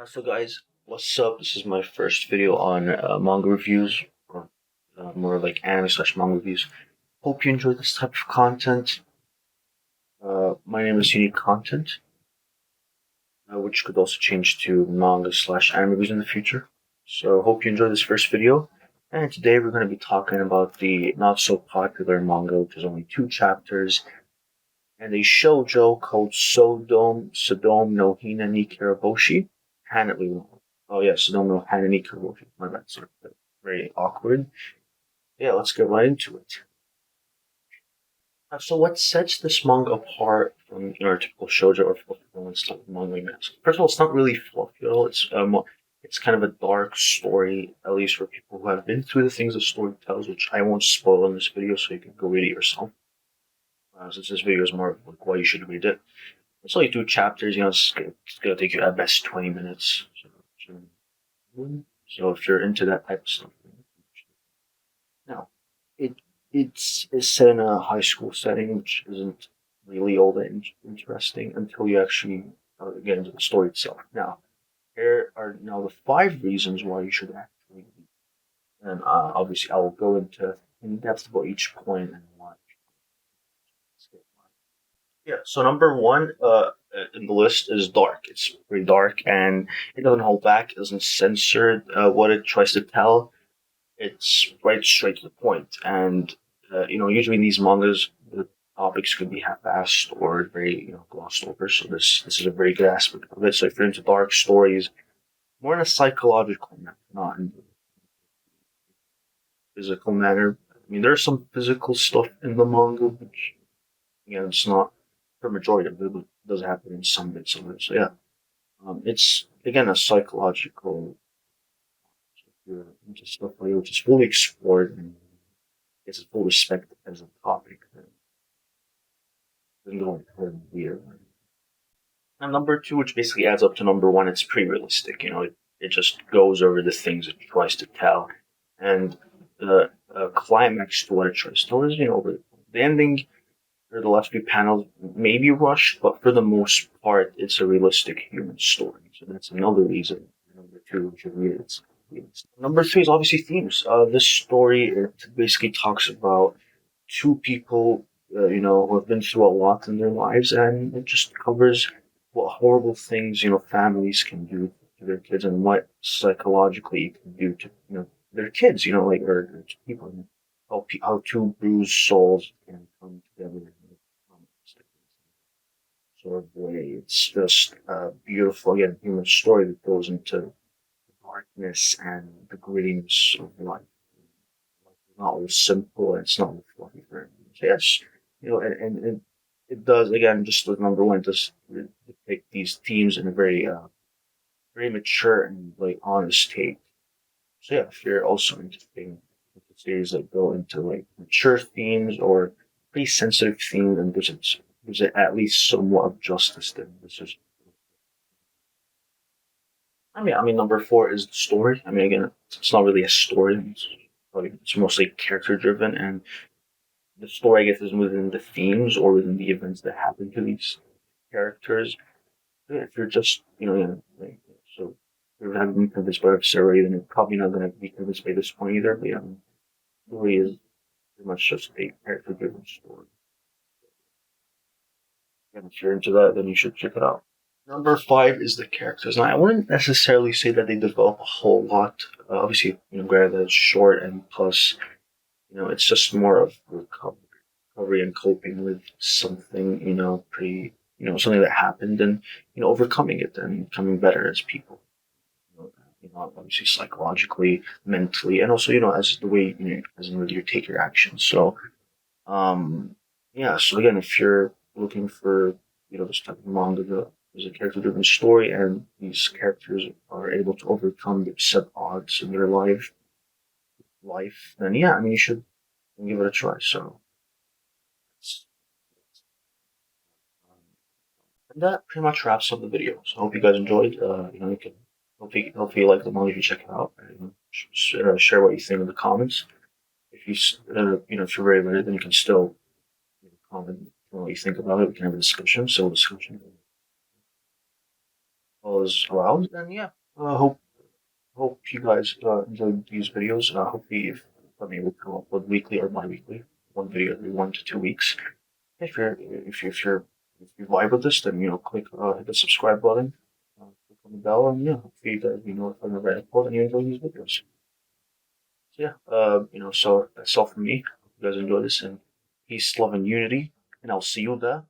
So guys, what's up? This is my first video on manga reviews, or more like anime slash manga reviews. Hope you enjoy this type of content. My name is Unique Content, which could also change to manga slash anime reviews in the future. So hope you enjoy this first video. And today we're going to be talking about the not so popular manga, which is only 2 chapters, and a shoujo called Sodom no Hina ni Kiraboshi. Hana, oh yeah, Sodom no Hana ni Kiraboshi. My bad, sorry. Very awkward. Yeah, let's get right into it. So what sets this manga apart from your typical shoujo or performance type manga mask? First of all, it's not really fluffy at all. It's kind of a dark story, at least for people who have been through the things the story tells, which I won't spoil in this video, so you can go read it yourself. Since this video is more of like why you should read it. It's only 2 chapters, it's gonna take you at best 20 minutes. So if you're into that type of stuff. Now, it it's set in a high school setting, which isn't really all that interesting until you actually get into the story itself. Now, here are now the 5 reasons why you should actually read. And obviously, I will go into in depth about each point and why. Yeah, so number one in the list is dark. It's pretty dark and it doesn't hold back, it doesn't censor what it tries to tell. It's right straight to the point. And, usually in these mangas, the topics could be half-assed or very, glossed over. So this is a very good aspect of it. So if you're into dark stories, more in a psychological manner, not in a physical manner. I mean, there's some physical stuff in the manga, which, it's not for majority of it, but it does happen in some bits of it. So yeah, it's again a psychological into stuff like which is fully explored and gets full respect as a topic. Then going for weird. And number two, which basically adds up to number one, it's pretty realistic. It just goes over the things it tries to tell, and the climax to what it tries to tell is the ending or the last few panels may be rushed, but for the most part, it's a realistic human story. So that's another reason. Number two, which is read it. Number three is obviously themes. This story it basically talks about 2 people, who have been through a lot in their lives, and it just covers what horrible things families can do to their kids, and what psychologically you can do to their kids, like or to people, how 2 bruised souls can come together in a sort of way. It's just a beautiful, again, human story that goes into darkness and the grittiness of life. It's not all simple and it's not all fluffy for everyone. So yes, and it does again just like number one, just depict these themes in a very mature and like honest take. So yeah, if you're also into series that go into like mature themes or pretty sensitive themes, and there's at least somewhat of justice there. This is I mean, number four is the story. I mean, again, it's not really a story. It's mostly character driven, and the story, I guess, is within the themes or within the events that happen to these characters. If you're just, so if you haven't been convinced by a story, then you're probably not going to be convinced by this point either. But yeah, the story is pretty much just a character driven story. And if you're into that, then you should check it out. Number five is the characters. Now, I wouldn't necessarily say that they develop a whole lot. Obviously, granted that it's short and plus, it's just more of recovery and coping with something, pretty, something that happened and, overcoming it and becoming better as people. Obviously psychologically, mentally, and also, as the way, as in whether you take your actions. So, yeah. So again, if you're looking for, this type of manga that is a character-driven story, and these characters are able to overcome the set odds in their life, then yeah, I mean, you should give it a try. So, and that pretty much wraps up the video. So I hope you guys enjoyed. You can hopefully you like the manga if you check it out. And share what you think in the comments. If if you're ready with it, then you can still comment what you think about it. We can have a discussion, civil discussion. Follow was allowed. And yeah, hope you guys enjoyed these videos. Hopefully, if I'm able to upload weekly or bi-weekly, one video every 1 to 2 weeks. If you vibe with this, then click hit the subscribe button, click on the bell, and yeah, hopefully you guys be notified whenever I upload and you enjoy these videos. So yeah, so that's all from me. Hope you guys enjoy this, and peace, love, and unity, and I'll see you there.